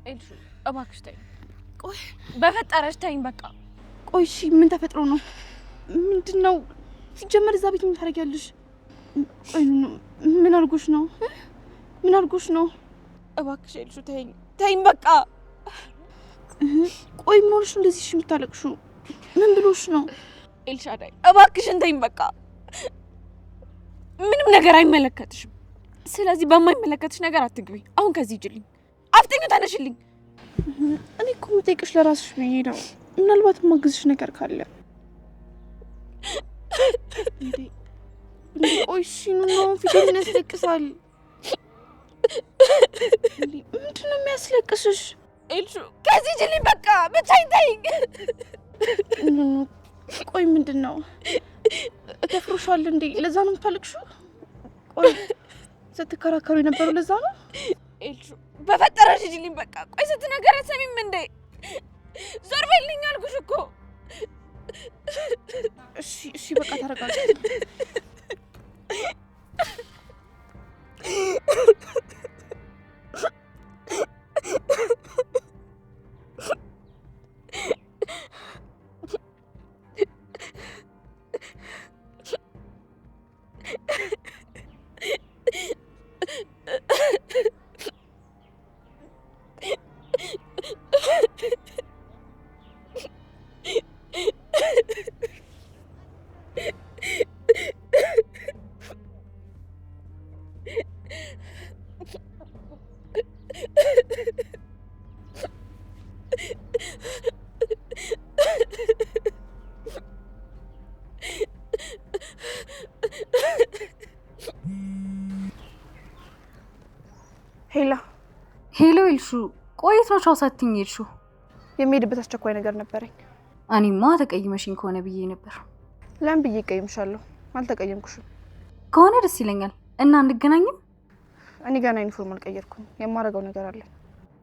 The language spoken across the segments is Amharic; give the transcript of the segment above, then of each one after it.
ኤልሹ እባክሽ ተይኝ። ቆይ በፈጠረሽ ተይኝ በቃ። ቆይ እሺ ምን ተፈጥሮ ነው? ምንድነው? ሲጀመር እዛ ቤት ምን ታደርጊያለሽ? ቆይ ምን አድርጎሽ ነው? ምን አድርጎሽ ነው? እባክሽ ኤልሹ ተይኝ በቃ። ቆይ ምን ሆነሽ ነው እንደዚህ የምታለቅሹ? ምን ብሎሽ ነው? ኤልሻዳይ እባክሽን ተይኝ በቃ። ምንም ነገር አይመለከትሽም። ስለዚህ በማይመለከትሽ ነገር አትግቢ። አሁን ከዚህ ሂጂልኝ። አፍጥኙ፣ ተነሽልኝ። እኔ እኮ የምጠይቅሽ ለራስሽ ብዬ ነው። ምናልባት የማግዝሽ ነገር ካለ። ቆይ እሺ ነው ፊቴን ያስለቅሳል። ምንድን ነው የሚያስለቅስሽ? ኤልሹ ከዚህ ሂጂልኝ በቃ። ብቻዬን ተይኝ። ቆይ ምንድን ነው ተፍሮሻል እንዴ? ለዛ ነው የምታለቅሽው? ቆይ ስትከራከሩ የነበረው ለዛ ነው? ኤልሹ በፈጠረሽ ሂጂልኝ በቃ። ቆይ ስትነገር አትሰሚም እንዴ? ዞር በይልኝ አልኩሽ እኮ። እሺ በቃ ተረጋጊ። ሄሎ ኤልሹ፣ ቆየት ነው ቻው ሳትይኝ ሄድሽው? የሚሄድበት አስቸኳይ ነገር ነበረኝ። እኔማ ተቀይመሽኝ ከሆነ ብዬ ነበር። ለምን ብዬ እቀይምሻለሁ? አልተቀየምኩሽም። ከሆነ ደስ ይለኛል። እና እንገናኝም? እኔ ገና ዩኒፎርም አልቀየርኩም። የማደርገው ነገር አለ።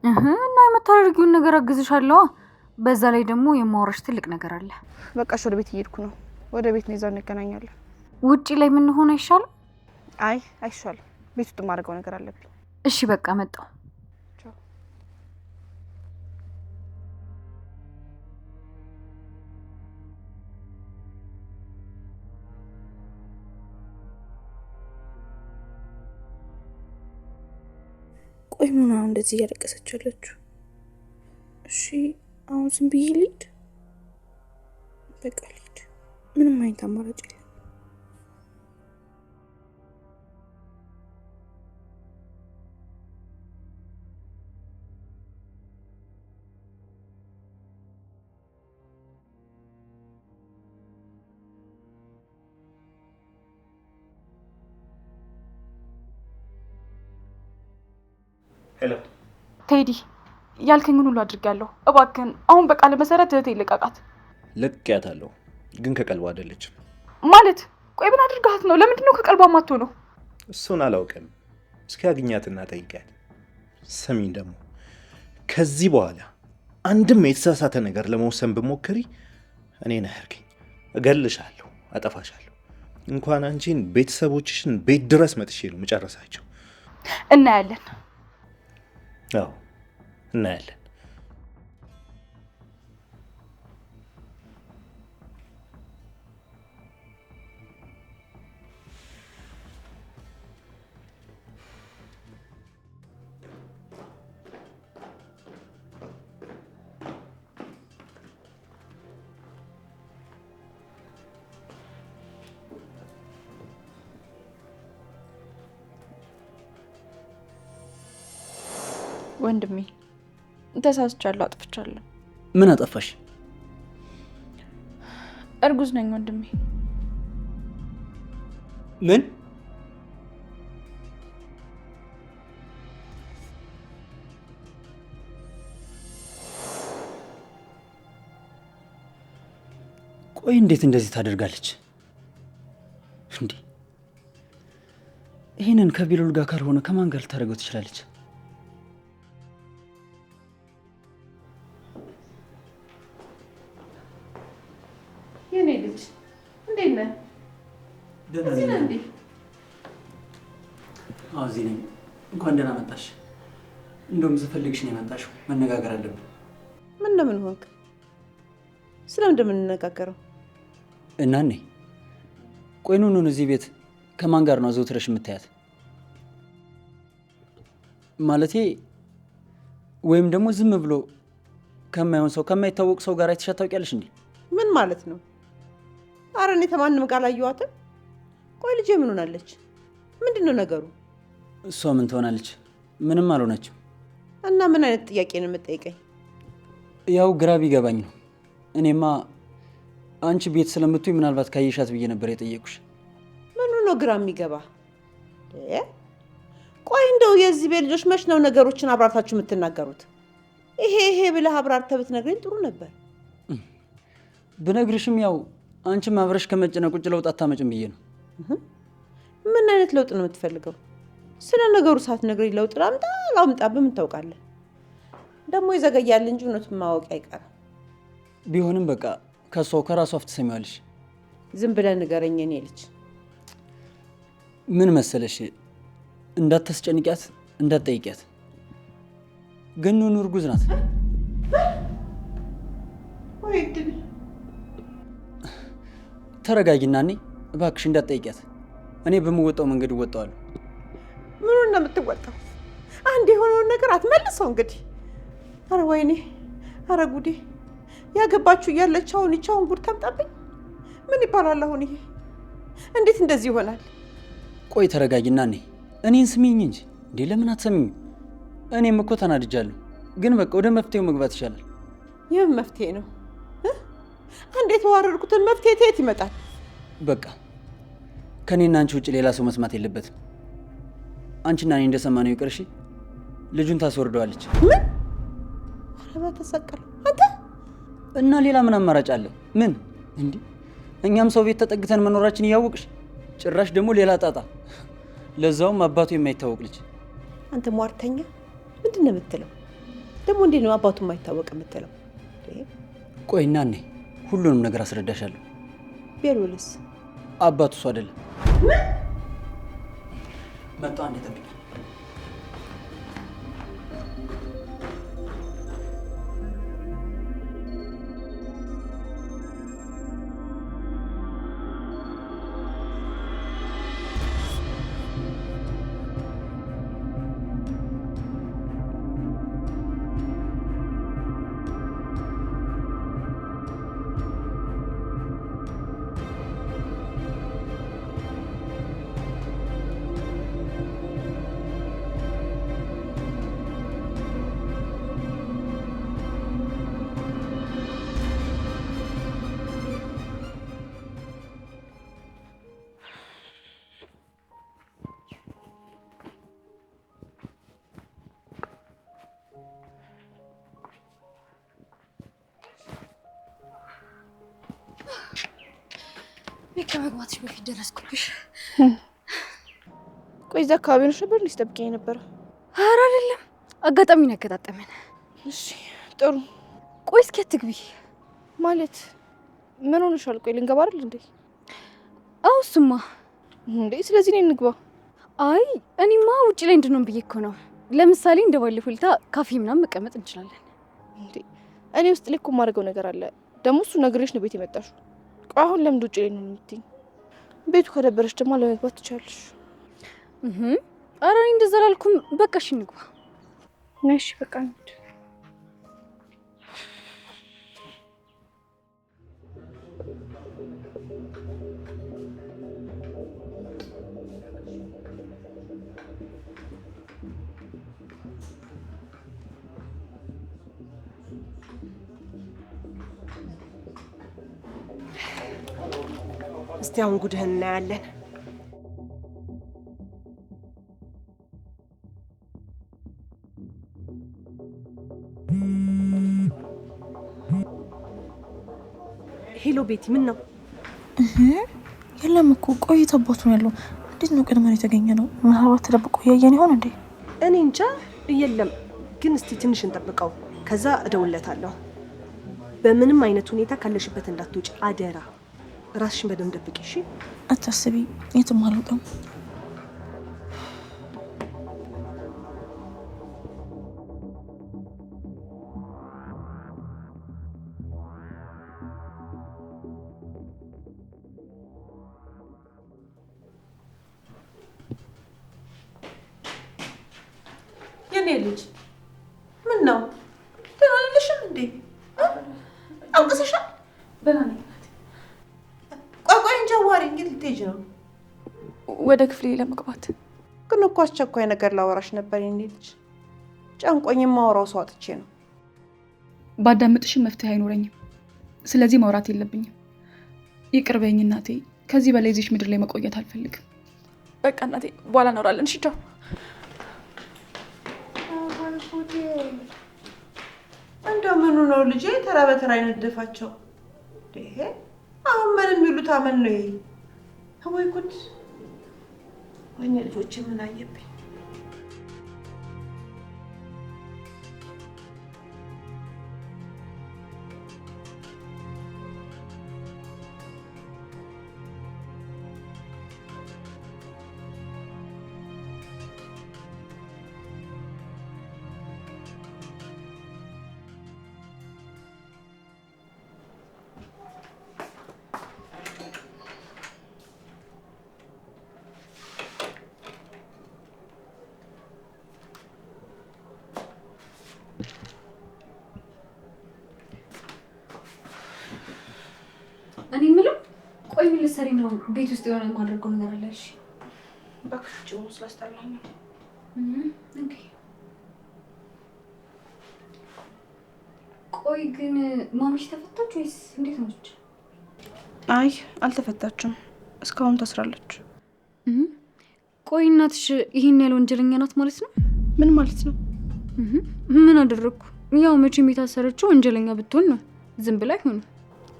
እና የምታደርጊውን ነገር አግዝሻለሁ። በዛ ላይ ደግሞ የማወራሽ ትልቅ ነገር አለ። በቃሽ፣ ወደ ቤት እየሄድኩ ነው። ወደ ቤት ነው፣ እዛው እንገናኛለን። ውጪ ላይ ምን ሆነ አይሻልም? አይ አይሻልም። ቤት ውስጥ የማደርገው ነገር አለብኝ። እሺ በቃ መጣሁ። ቆይ ምን ነው እንደዚህ እያለቀሰች ያለችው? እሺ አሁን ዝም ብዬ ልሂድ? በቃ ልሂድ። ምንም አይነት አማራጭ የለም። ሄሎ ቴዲ፣ ያልከኝን ሁሉ አድርጋለሁ። እባክህን አሁን በቃለ መሰረት እህቴ ልቀቃት። ልቄያታለሁ፣ ግን ከቀልቧ አይደለችም። ማለት? ቆይ ምን አድርጋት ነው? ለምንድን ነው ከቀልቧ የማትሆነው? እሱን አላውቅም። እስኪ አግኛትና ጠይቂያት። ስሚኝ ደግሞ ከዚህ በኋላ አንድም የተሳሳተ ነገር ለመወሰን ብሞክሪ እኔን አያርገኝ፣ እገልሻለሁ፣ አጠፋሻለሁ። እንኳን አንቺን ቤተሰቦችሽን ቤት ድረስ መጥቼ ነው መጨረሳቸው። እናያለን። አዎ እናያለን። ወንድሜ ተሳስቻለሁ፣ አጥፍቻለሁ። ምን አጠፋሽ? እርጉዝ ነኝ ወንድሜ። ምን? ቆይ እንዴት እንደዚህ ታደርጋለች እንዴ? ይሄንን ከቢሉል ጋር ካልሆነ ከማን ጋር ልታደርገው ትችላለች? የኔ ልጅ እንዴት ነህ? ደህና ነኝ። እዚህ ነኝ። እንኳን ደህና መጣሽ። እንደውም ስፈልግሽ ነው የመጣሽው። መነጋገር አለብን። ምን ሆንክ? ስለምን እንደምንነጋገረው? እናኔ ቆይ ኑኑን እዚህ ቤት ከማን ጋር ነው አዘውትረሽ የምታያት? ማለቴ ወይም ደግሞ ዝም ብሎ ከማይሆን ሰው ከማይታወቅ ሰው ጋር አይተሻት ታውቂያለሽ እንዴ? ምን ማለት ነው? ኧረ እኔ ከማንም ጋር አላየኋትም። ቆይ ልጄ ምን ሆናለች? ምንድን ነው ነገሩ? እሷ ምን ትሆናለች? ምንም አልሆነችም። እና ምን አይነት ጥያቄ ነው የምትጠይቀኝ? ያው ግራ ቢገባኝ ነው። እኔማ አንቺ ቤት ስለምትይ ምናልባት ካየሻት ብዬ ነበር የጠየቁሽ። ምኑ ነው ግራ የሚገባ? ቆይ እንደው የዚህ ቤት ልጆች መች ነው ነገሮችን አብራርታችሁ የምትናገሩት? ይሄ ብለህ አብራርተህ ብትነግረኝ ጥሩ ነበር። ብነግርሽም ያው አንቺም አብረሽ ከመጨነቅ ውጭ ለውጥ አታመጭም ብዬ ነው። ምን አይነት ለውጥ ነው የምትፈልገው? ስለ ነገሩ ሳትነግረኝ ለውጥ ላምጣ በምን ታውቃለህ? ደግሞ ይዘገያል እንጂ እውነቱን ማወቅ አይቀርም። ቢሆንም በቃ ከራሷ አፍ ትሰሚዋለሽ። ዝም ብለህ ንገረኝ የኔ ልጅ። ምን መሰለሽ፣ እንዳታስጨንቂያት፣ እንዳትጠይቂያት። ግን ኑኑ እርጉዝ ናት። ተረጋጊና እኔ እባክሽ እንዳትጠይቂያት። እኔ በምወጣው መንገድ እወጣዋለሁ። ምኑን ነው የምትወጣው? አንድ የሆነውን ነገር አትመልሰው እንግዲህ። አረ ወይኔ፣ አረ ጉዴ! ያገባችሁ እያለች አሁን ይቻውን ጉድ ታምጣብኝ። ምን ይባላል አሁን ይሄ? እንዴት እንደዚህ ይሆናል? ቆይ ተረጋጊና እኔን ስሚኝ እንጂ እንዴ! ለምን አትሰሚኝ? እኔም እኮ ተናድጃለሁ፣ ግን በቃ ወደ መፍትሄው መግባት ይሻላል። ይህም መፍትሄ ነው? አንዴ የተዋረድኩትን መፍትሄ ተየት ይመጣል? በቃ ከኔና አንቺ ውጭ ሌላ ሰው መስማት የለበትም። አንቺና እኔ እንደሰማነው ይቅር እሺ? ልጁን ታስወርደዋለች። ምን? አረባ ተሰቀለ አንተ። እና ሌላ ምን አማራጭ አለ? ምን እንዴ? እኛም ሰው ቤት ተጠግተን መኖራችን እያወቅሽ ጭራሽ ደግሞ ሌላ ጣጣ፣ ለዛውም አባቱ የማይታወቅ ልጅ። አንተ ሟርተኛ፣ ምንድን ነው የምትለው? ደግሞ እንዴት ነው አባቱ የማይታወቅ የምትለው? ቆይና ሁሉንም ነገር አስረዳሻለሁ። ቤሉልስ አባቱ እሱ አይደለም። መጣ አንዴ ጠብቂ። ከመግባትሽ በፊት ደረስኩብሽ። ቆይ እዛ አካባቢ ነሽ ነበር ልትጠብቂኝ የነበረው? ኧረ አይደለም፣ አጋጣሚ ነው ያገጣጠመን። እሺ ጥሩ። ቆይ እስኪ አትግቢ። ማለት ምን ሆነሻል? ቆይ ልንገባ አይደል እንዴ? አዎ እሱማ እንዴ። ስለዚህ ነው እንግባ። አይ እኔማ ውጪ ላይ እንድንሆን ብዬ እኮ ነው። ለምሳሌ እንደባለፈው ልታ ካፌ ምናምን መቀመጥ እንችላለን። እንዴ እኔ ውስጥ ላይ እኮ የማደርገው ነገር አለ። ደግሞ እሱ ነግሬሽ ነው ቤት የመጣሽው። ቆይ አሁን ለምን ውጪ ላይ ነው የምትይኝ? ቤቱ ከደበረሽ ደግሞ ለመግባት ትችያለሽ። ኧረ እኔ እንደዛ አላልኩም። በቃ እሺ እንግባ። እሺ በቃ እንሂድ። እስቲ አሁን ጉድህን እናያለን። ሄሎ ቤቲ፣ ምን ነው? የለም እኮ ቆይቶ አባቱ ነው ያለው። እንዴት ነው ቀድመን የተገኘ ነው? ምናልባት ተደብቆ እያየን ይሆን እንዴ? እኔ እንጃ። የለም ግን እስቲ ትንሽ እንጠብቀው፣ ከዛ እደውልለታለሁ። በምንም አይነት ሁኔታ ካለሽበት እንዳትወጪ አደራ። ራስሽን በደንብ ደብቂ እሺ? አታስቢ፣ የትም አልወጣም። የኔ ልጅ ምን ነው ተናለሽም እንዴ? አልቅሰሻል? ደህና ነኝ። ቆይ እንጂ አዋሪ እንግዲህ ልትሄጂ ነው? ወደ ክፍሌ ለመግባት። ግን እኮ አስቸኳይ ነገር ላወራሽ ነበር የኔ ልጅ። ጨንቆኝ የማወራው ሰው አጥቼ ነው። ባዳምጥሽም መፍትሄ አይኖረኝም። ስለዚህ ማውራት የለብኝም። ይቅር በይኝ እናቴ። ከዚህ በላይ እዚች ምድር ላይ መቆየት አልፈልግም። በቃ እናቴ በኋላ እናወራለን። እሺ ቻው። እንደው ምኑ ነው ልጄ ተራ በተራ አይነደፋቸው? ይሄ አሁን ምን የሚሉት አመን ነው ይሄ? ወይ ጉድ! ወይኔ ልጆቼ ምን አየብኝ? እኔ የምለው ቆይ ምን ልትሰሪ ነው? ቤት ውስጥ የሆነ የማደርገው ነገር አለ። እሺ እባክሽ ጭሙ ስላስጠላኝ ነው። ኦኬ። ቆይ ግን ማሚሽ ተፈታች ወይስ እንዴት ነች? አይ አልተፈታችም፣ እስካሁን ታስራለች። ቆይ እናትሽ ይሄን ያለ ወንጀለኛ ናት ማለት ነው? ምን ማለት ነው? ምን አደረግኩ? ያው መቼም የታሰረችው ወንጀለኛ ብትሆን ነው። ዝም ብላ አይሆንም።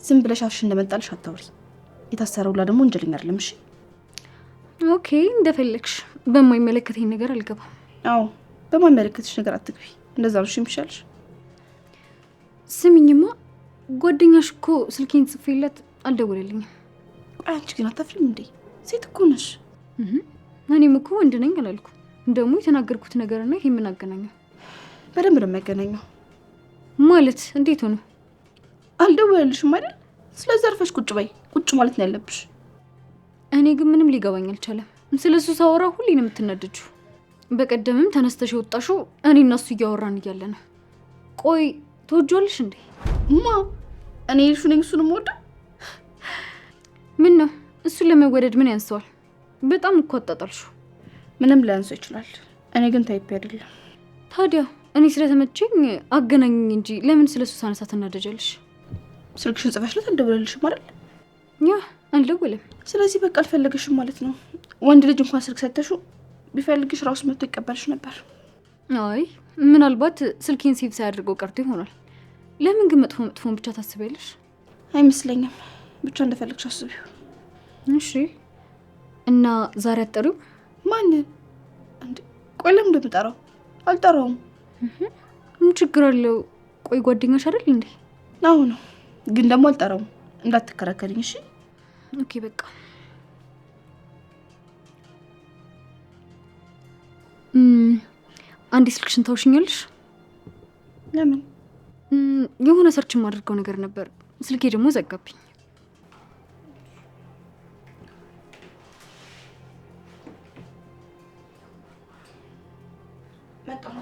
ዝም ብለሽ አፍሽ እንደመጣልሽ አታውሪ። የታሰረውላ ደግሞ ወንጀለኛ አይደለም። እሺ ኦኬ፣ እንደፈለግሽ። በማይመለከተኝ ነገር አልገባም። አዎ በማይመለከትሽ ነገር አትግቢ። እንደዛ ነው የሚሻልሽ። ስሚኝማ፣ ጓደኛሽ እኮ ስልኬን ጽፌለት አልደወለልኝም። ቆይ አንቺ ግን አታፍሪም እንዴ? ሴት እኮ ነሽ። እኔም እኮ ወንድ ነኝ አላልኩ። ደግሞ የተናገርኩት ነገርና ይሄ ምን አገናኘው? በደንብ ነው የሚያገናኘው። ማለት እንዴት ሆነ? አልደወለልሽም አይደል? ስለዚህ አርፈሽ ቁጭ በይ። ቁጭ ማለት ነው ያለብሽ። እኔ ግን ምንም ሊገባኝ አልቻለም። ስለሱ ሳወራ ሁሌ ነው የምትናደጁ። በቀደምም ተነስተሽ የወጣሽው እኔ እና እሱ እያወራን እያለ ነው። ቆይ ትወጂዋለሽ እንዴ? ማ እኔ ልሹ ነኝ እሱንም ወደ ምን ነው እሱን ለመወደድ ምን ያንሰዋል? በጣም እኮ አጣጣልሹ። ምንም ሊያንሰው ይችላል። እኔ ግን ታይፕ አይደለም። ታዲያ እኔ ስለተመቸኝ አገናኝኝ እንጂ ለምን ስለሱ ሳነሳ ትናደጃለሽ? ስልክሽን ጽፈሽለት አልደወለልሽም አይደል? ያ አልደወለም። ስለዚህ በቃ አልፈለገሽም ማለት ነው። ወንድ ልጅ እንኳን ስልክ ሰተሽው ቢፈልግሽ ራሱ መጥቶ ይቀበልሽ ነበር። አይ ምናልባት ስልኬን ሴቭ ሳያደርገው ቀርቶ ይሆናል። ለምን ግን መጥፎን ብቻ ታስቢያለሽ? አይመስለኝም። ብቻ እንደፈለግሽ አስቢው። እሺ እና ዛሬ አትጠሪው? ማንን እንዴ? ቆይ ለምን እንደምጠራው? አልጠራውም። ምን ችግር አለው? ቆይ ጓደኛሽ አይደል እንዴ? አዎ ነው፣ ግን ደግሞ አልጠራውም። እንዳትከራከሪኝ እሺ? ኦኬ በቃ አንዴ ስልክሽን ታውሽኛለሽ? ለምን? የሆነ ሰርች የማደርገው ነገር ነበር፣ ስልኬ ደግሞ ዘጋብኝ። መጣሁ።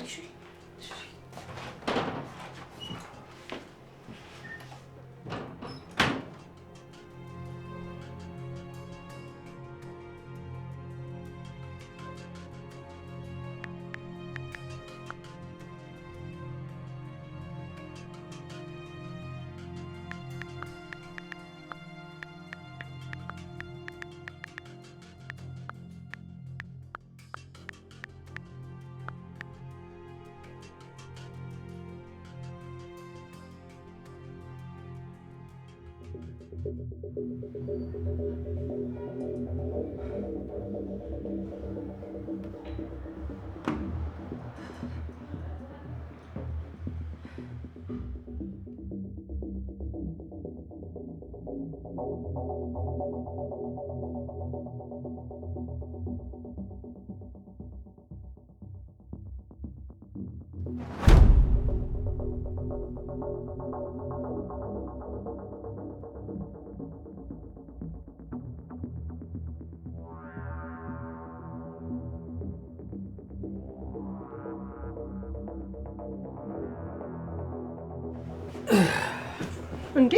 እንዴ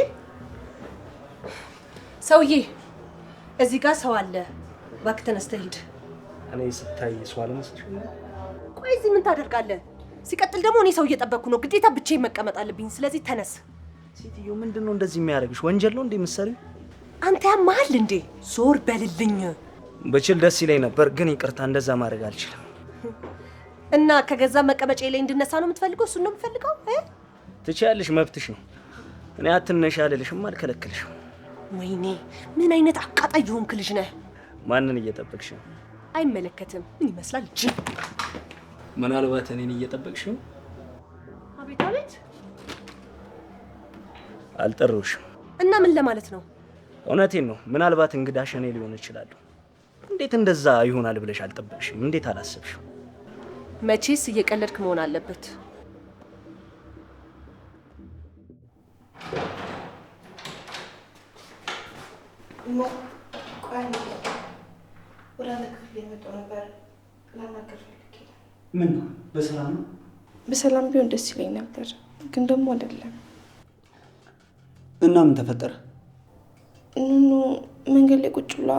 ሰውዬ፣ እዚህ ጋር ሰው አለ። እባክህ ተነስተህ ሂድ። እኔ ስታይ ሰው አልመስልሽም? ቆይ እዚህ ምን ታደርጋለህ? ሲቀጥል ደግሞ እኔ ሰው እየጠበቅኩ ነው። ግዴታ ብቻዬን መቀመጥ አለብኝ። ስለዚህ ተነስ። ሴትዮ ምንድነው እንደዚህ የሚያደርግሽ? ወንጀል ነው እንዴ የምትሰሪው? አንተ ያማሃል እንዴ? ዞር በልልኝ። ብችል ደስ ይለኝ ነበር፣ ግን ይቅርታ እንደዛ ማድረግ አልችልም። እና ከገዛ መቀመጫ ላይ እንድነሳ ነው የምትፈልገው? እሱን ነው የምትፈልገው? ትችያለሽ፣ መብትሽ ነው። እኔ አትነሻ አልልሽም፣ አልከለክልሽም። ወይኔ ምን አይነት አቃጣይ የሆንክ ልጅ ነህ። ማንን እየጠበቅሽ ነው? አይመለከትም። ምን ይመስላል ጅብ። ምናልባት እኔን እየጠበቅሽ ነው? አቤት አቤት። አልጠራሁሽም። እና ምን ለማለት ነው? እውነቴን ነው። ምናልባት እንግዳሽ እኔ ሊሆን ይችላል። እንዴት እንደዛ ይሆናል ብለሽ አልጠበቅሽም? እንዴት አላሰብሽም? መቼስ እየቀለድክ መሆን አለበት። ወደ አንተ ክፍል የመጣው ነበር ላናገር ፈልጌ። ምን ነው? በሰላም ነው? በሰላም ቢሆን ደስ ይለኝ ነበር፣ ግን ደግሞ አይደለም። እና ምን ተፈጠረ? ኑኑ መንገድ ላይ ቁጭ ብላ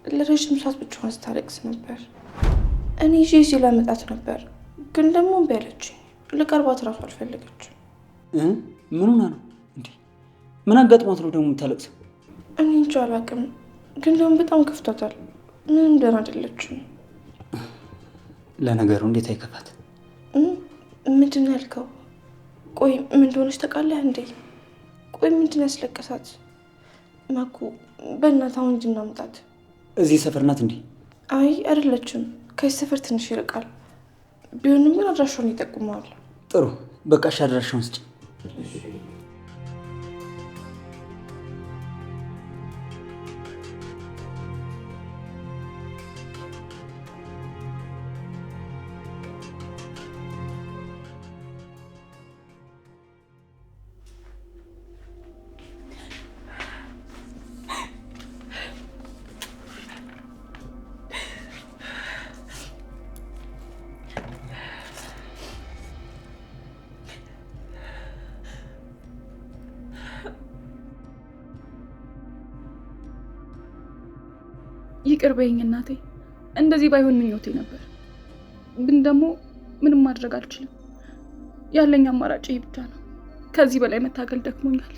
ለረጅም ሰዓት ብቻዋን ስታለቅስ ነበር። እኔ ይዤ ላመጣት ነበር፣ ግን ደግሞ እምቢ አለችኝ። ልቀርባት እራሱ አልፈለገችም። ምን ሆና ነው እንዴ? ምን አጋጥሟት ነው ደግሞ የምታለቅሰው? እኔ እንጃ አላውቅም፣ ግን ደግሞ በጣም ከፍቷታል። ምንም ደህና አይደለችም። ለነገሩ እንዴት አይከፋት? ምንድን ነው ያልከው? ቆይ ምን እንደሆነች ታውቃለህ እንዴ? ቆይ ምንድን ነው ያስለቀሳት? ማኩ በእናትህ አሁን ሂድ እናምጣት። እዚህ ሰፈር ናት እንዴ? አይ አይደለችም፣ ከዚህ ሰፈር ትንሽ ይርቃል። ቢሆንም ግን አድራሻውን ይጠቁመዋል። ጥሩ በቃ እሺ፣ አድራሻውን ስጪ። ይቅር በይኝ እናቴ። እንደዚህ ባይሆን ምኞቴ ነበር፣ ግን ደግሞ ምንም ማድረግ አልችልም። ያለኝ አማራጭ ይህ ብቻ ነው። ከዚህ በላይ መታገል ደክሞኛል።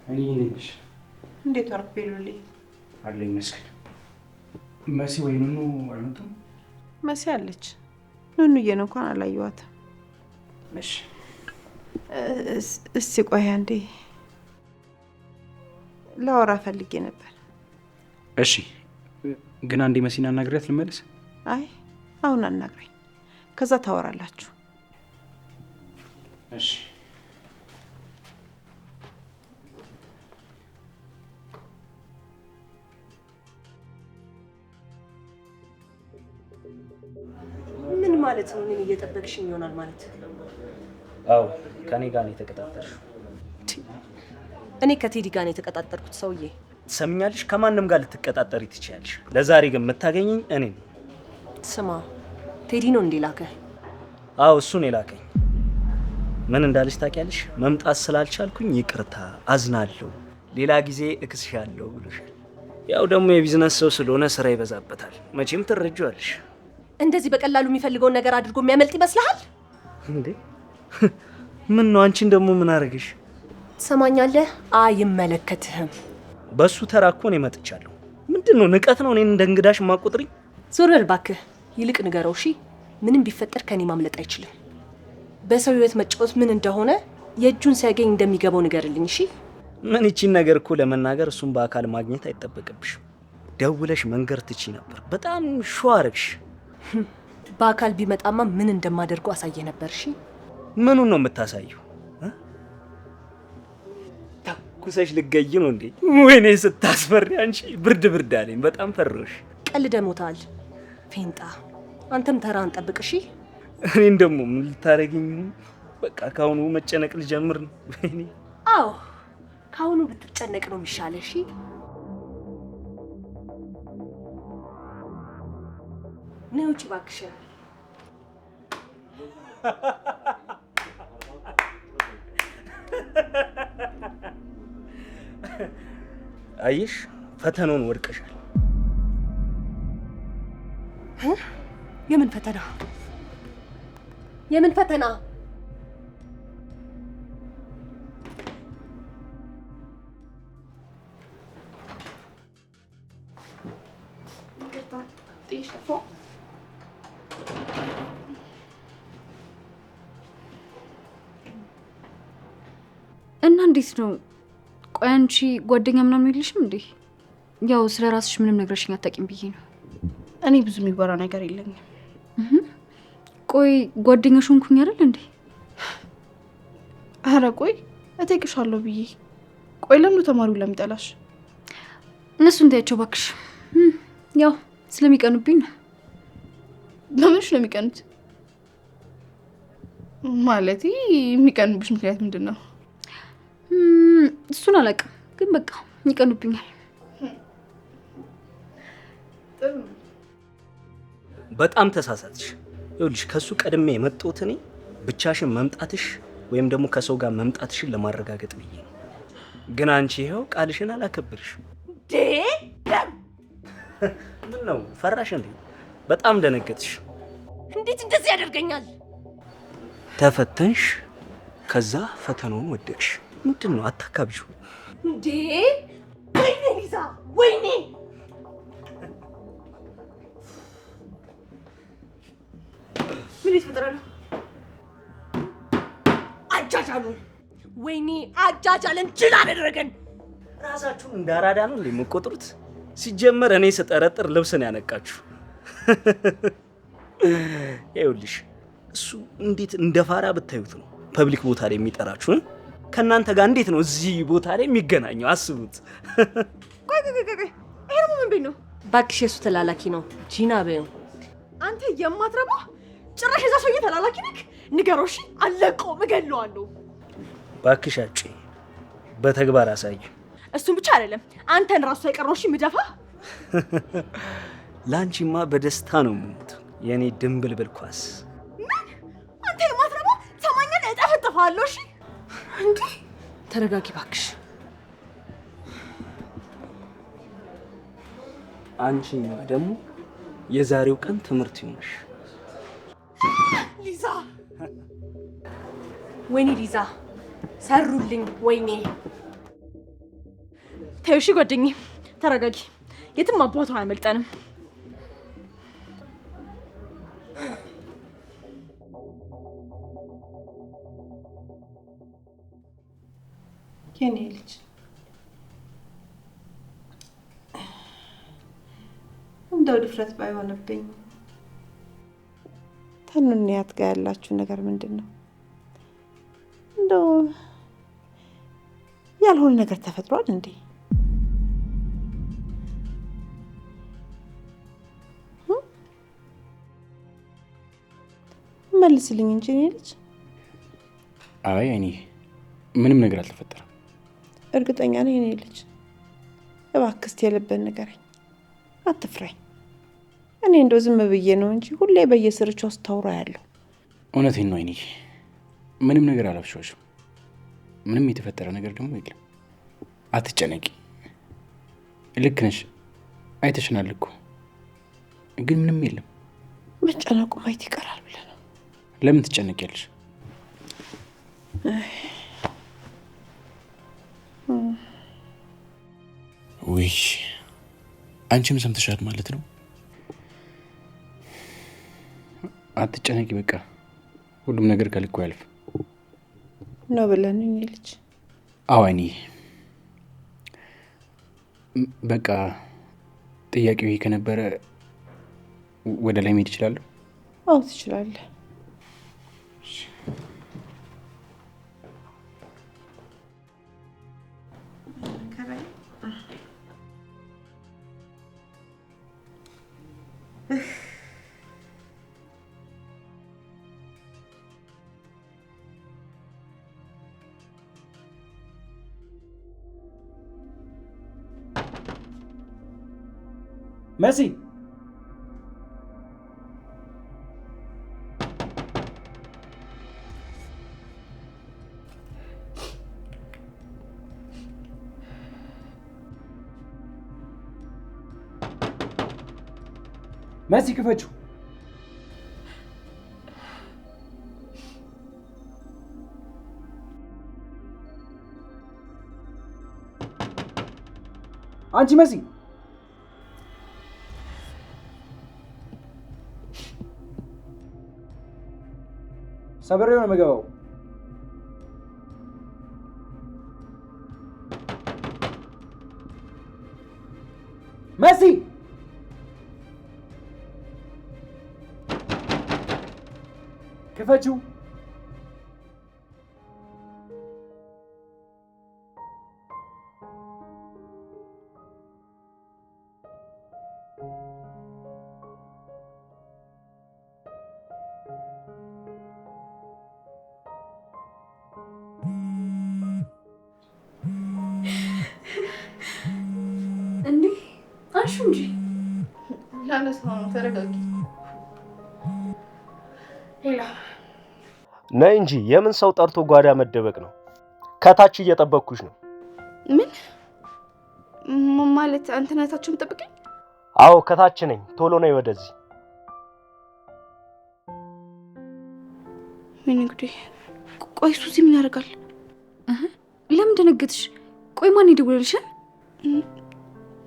እኔ ነኝ። እንዴት ወርክ ቤሉሊ? አለ ይመስል መሲ ወይ ኑኑ አይመጡም? መሲ አለች። ኑኑዬን እንኳን አላየኋትም። እሺ እስቲ ቆይ አንዴ ላወራ ፈልጌ ነበር። እሺ፣ ግን አንዴ መሲና አናግሪያት ልመለስ። አይ አሁን አናግረኝ፣ ከዛ ታወራላችሁ። እሺ ምን ማለት ነው? እኔን እየጠበቅሽኝ ይሆናል ማለት? አዎ፣ ከኔ ጋር ነው የተቀጣጠርሽው። እኔ ከቴዲ ጋር ነው የተቀጣጠርኩት። ሰውዬ ትሰምኛለሽ? ከማንም ጋር ልትቀጣጠሪ ትችያለሽ። ለዛሬ ግን የምታገኘኝ እኔ ነው። ስማ፣ ቴዲ ነው እንዴ ላከህ? አዎ፣ እሱ ነው የላከኝ። ምን እንዳለች ታውቂያለሽ? መምጣት ስላልቻልኩኝ ይቅርታ፣ አዝናለሁ፣ ሌላ ጊዜ እክስሻለሁ ብሎሻል። ያው ደግሞ የቢዝነስ ሰው ስለሆነ ስራ ይበዛበታል። መቼም ትረጂዋለሽ። እንደዚህ በቀላሉ የሚፈልገውን ነገር አድርጎ የሚያመልጥ ይመስልሃል እንዴ? ምን ነው? አንቺን ደግሞ ምን አደረግሽ? ትሰማኛለህ? አይመለከትህም። በሱ ተራ እኮ ነው መጥቻለሁ። ምንድነው? ንቀት ነው እኔን እንደ እንግዳሽ ማቆጥሪኝ? ዞር በል እባክህ። ይልቅ ንገረው እሺ። ምንም ቢፈጠር ከኔ ማምለጥ አይችልም። በሰው ህይወት መጫወት ምን እንደሆነ የእጁን ሲያገኝ እንደሚገባው ንገርልኝ እሺ። ምን ይቺን ነገር እኮ ለመናገር እሱን በአካል ማግኘት አይጠበቅብሽም። ደውለሽ መንገር ትቺ ነበር። በጣም ሸዋ አረግሽ። በአካል ቢመጣማ ምን እንደማደርገው አሳየ ነበር እሺ። ምኑን ነው የምታሳየው? ተኩሰሽ ልገይ ነው እንዴ? ወይኔ ስታስፈሪ አንቺ። ብርድ ብርድ አለኝ። በጣም ፈሮሽ። ቀልደ ሞታል። ፌንጣ አንተም ተራን ጠብቅ እሺ። እኔን ደግሞ ምን ልታረጊኝ? በቃ ካሁኑ መጨነቅ ልጀምር ነው። ወይኔ አዎ ካሁኑ ብትጨነቅ ነው የሚሻለው። እሺ ነይ ውጪ እባክሽ። አየሽ ፈተናውን ወድቀሻል። የምን ፈተና? የምን ፈተና? እና እንዴት ነው? ቆይ አንቺ ጓደኛ ምናምን የለሽም እንዴ? ያው ስለ ራስሽ ምንም ነግረሽኝ አታውቂም ብዬ ነው። እኔ ብዙ የሚወራ ነገር የለኝም። ቆይ ጓደኛሽ ሆንኩኝ አይደል እንዴ? አረ ቆይ እጠይቅሻለሁ ብዬ። ቆይ ለምኑ ተማሪው ለሚጠላሽ? እነሱን ታያቸው እባክሽ። ያው ስለሚቀኑብኝ ነው። ለምንሽ ነው የሚቀኑት? ማለቴ የሚቀኑብሽ ምክንያት ምንድን ነው? እሱን አላውቅም፣ ግን በቃ ይቀኑብኛል። በጣም ተሳሳትሽ። ይኸውልሽ ከሱ ቀድሜ የመጣሁት እኔ ብቻሽን መምጣትሽ ወይም ደግሞ ከሰው ጋር መምጣትሽን ለማረጋገጥ ብዬ ነው። ግን አንቺ ይኸው ቃልሽን አላከብርሽ። ምን ነው ፈራሽ እንዴ? በጣም ደነገጥሽ። እንዴት እንደዚህ ያደርገኛል? ተፈተንሽ፣ ከዛ ፈተናውን ወደቅሽ። ምንድን ነው አታካብሽ እንዴ? ወይኔ ሊዛ፣ ወይኔ ምን ይፈጥራል? አጃጃሉ። ወይኔ አጃጃለን፣ ጅል አደረገን። ራሳችሁን እንደ አራዳ ነው እንዴ የምትቆጥሩት? ሲጀመር እኔ ስጠረጥር ልብስን ያነቃችሁ። ይኸውልሽ እሱ እንዴት እንደ ፋራ ብታዩት ነው ፐብሊክ ቦታ ላይ የሚጠራችሁ። ከእናንተ ጋር እንዴት ነው እዚህ ቦታ ላይ የሚገናኘው? አስቡት። ቆይ ይሄ ደግሞ ምን ቤት ነው? እባክሽ የሱ ተላላኪ ነው። ጂና በይው። አንተ የማትረባ ጭራሽ የዛ ሰውዬ ተላላኪ ነክ። ንገረው እሺ፣ አለቀውም፣ እገለዋለሁ። እባክሽ አጭ በተግባር አሳይ። እሱም ብቻ አይደለም አንተን ራሱ ሳይቀር ነው እሺ የምደፋ። ላንቺማ በደስታ ነው የምሞት የኔ ድንብልብል ኳስ። ምን? አንተ የማትረባ ሰማኛን እጠፈጥፋለሁ። እሺ እንዴ ተረጋጊ እባክሽ። አንቺማ ደግሞ የዛሬው ቀን ትምህርት ይሆንሽ። ሊዛ፣ ወይኔ ሊዛ ሰሩልኝ። ወይኔ ተይው እሺ ጓደኛዬ፣ ተረጋጊ። የትም አባቷ አያመልጠንም። የኔ ልጅ እንደው ድፍረት ባይሆንብኝ ተኑንያት ጋር ያላችሁ ነገር ምንድን ነው? እንደው ያልሆነ ነገር ተፈጥሯል እንዴ? መልስልኝ እንጂ እኔ ልጅ። አይ እኔ ምንም ነገር አልተፈጠረም። እርግጠኛ ነኝ እኔ ልጅ። እባክህ እስቲ የልብህን ንገረኝ፣ አትፍራኝ። እኔ እንደው ዝም ብዬ ነው እንጂ ሁሌ በየስርቻው ስታወራ ያለው። እውነቴን ነው። እኔ ምንም ነገር አላብሽሽም። ምንም የተፈጠረ ነገር ደግሞ የለም። አትጨነቂ። ልክ ነሽ፣ አይተሽናል እኮ። ግን ምንም የለም። መጨነቁ ማየት ይቀራል ብለህ ነው? ለምን ትጨነቂያለሽ? ውይ አንቺም ሰምተሻል ማለት ነው። አትጨነቂ፣ በቃ ሁሉም ነገር ከልኩ ያልፍ ነው ብለህ ነው የኔ ልጅ? አዎ እኔ በቃ ጥያቄው ይሄ ከነበረ ወደ ላይ መሄድ እችላለሁ? አዎ ትችላለህ። መሲ መሲ ክፈችው። አንቺ መሲ ሰበሬው ነው የምገባው። መሲ ክፈችው። እንዴ አንሹ እንጂ ላነሳው ነው። ተረጋጊ ሌላ ነይ እንጂ የምን ሰው ጠርቶ ጓዳ መደበቅ ነው? ከታች እየጠበቅኩሽ ነው። ምን ማለት አንተ ናታችሁ የምጠብቀኝ? አዎ ከታች ነኝ። ቶሎ ነይ ወደዚህ። ምን እንግዲህ ቆይ ሱዚ ምን ያደርጋል? ለምን ደነገጥሽ? ቆይ ማን ይደውልልሽ?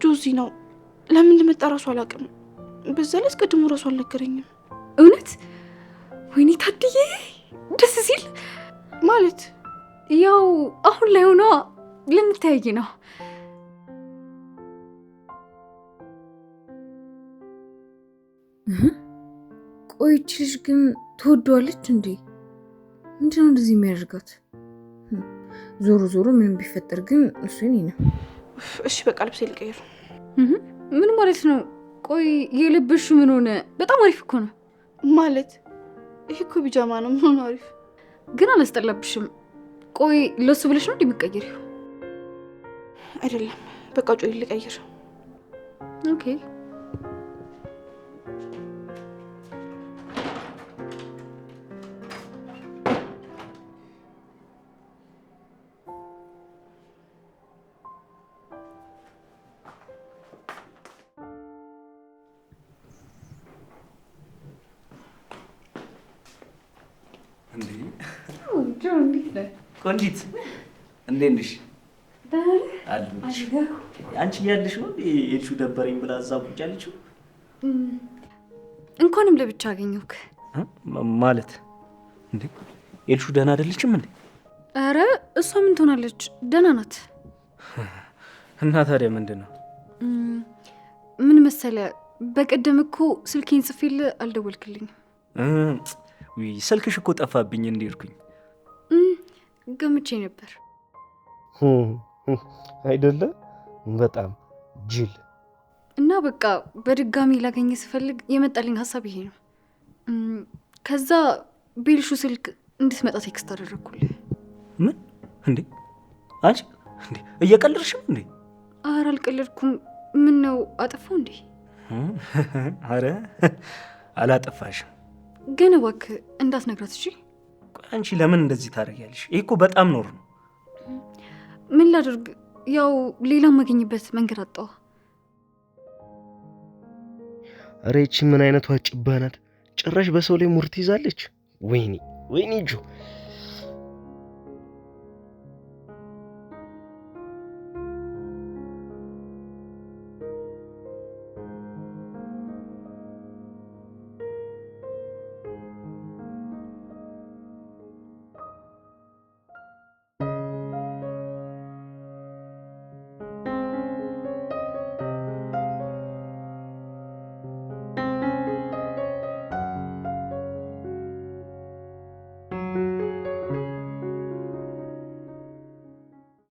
ጆዚ ነው። ለምን እንደመጣ ራሱ አላውቅም። በዛ ላይ አስቀድሞ ራሱ አልነገረኝም። እውነት? ወይኔ ታድዬ ደስ ሲል ማለት ያው አሁን ላይ ሆኖ ልንተያይ ነው። ቆይች ልጅ ግን ትወደዋለች እንዴ? ምንድነው እንደዚህ የሚያደርጋት? ዞሮ ዞሮ ምንም ቢፈጠር ግን እሱ የኔ ነው። እሺ በቃ ልብሴ ልቀይር። ምን ማለት ነው? ቆይ የልብሽ ምን ሆነ? በጣም አሪፍ እኮ ነው። ማለት ይሄ እኮ ቢጃማ ነው። ምን ሆነ? አሪፍ ግን አላስጠላብሽም? ቆይ ለሱ ብለሽ ነው እንደምትቀይሪው? አይደለም በቃ ጮይ ልቀይር። ኦኬ ቆንጂት እንዴት ነሽ? አለሁልሽ። አንቺ እያለሽ ነው የልሹ ደበረኝ ብላ እዛ ቁጭ ያለችው? እንኳንም ለብቻ አገኘሁክ። ማለት እንዴ የልሹ ደህና አይደለችም እንዴ? አረ እሷ ምን ትሆናለች? ደህና ናት። እና ታዲያ ምንድን ነው? ምን መሰለ፣ በቀደም እኮ ስልኬን ጽፌል አልደወልክልኝም። ውይ ስልክሽ እኮ ጠፋብኝ እንዲርኩኝ ገምቼ ነበር። አይደለ? በጣም ጅል እና በቃ በድጋሚ ላገኘ ስፈልግ የመጣልኝ ሀሳብ ይሄ ነው። ከዛ ቤልሹ ስልክ እንድትመጣ ቴክስት አደረግኩልህ። ምን እንዴ? አንቺ እንዴ እየቀለድሽም እንዴ? ኧረ አልቀለድኩም። ምን ነው አጠፋው እንዴ? አረ አላጠፋሽም። ግን እባክህ እንዳትነግራት እሺ? አንቺ ለምን እንደዚህ ታደርጊያለሽ? ይሄ እኮ በጣም ኖር ነው። ምን ላድርግ? ያው ሌላ ማገኝበት መንገድ አጣሁ። ኧረ ይቺ ምን አይነቷ ጭባ ናት? ጭራሽ በሰው ላይ ሙርት ይዛለች። ወይኔ ጆ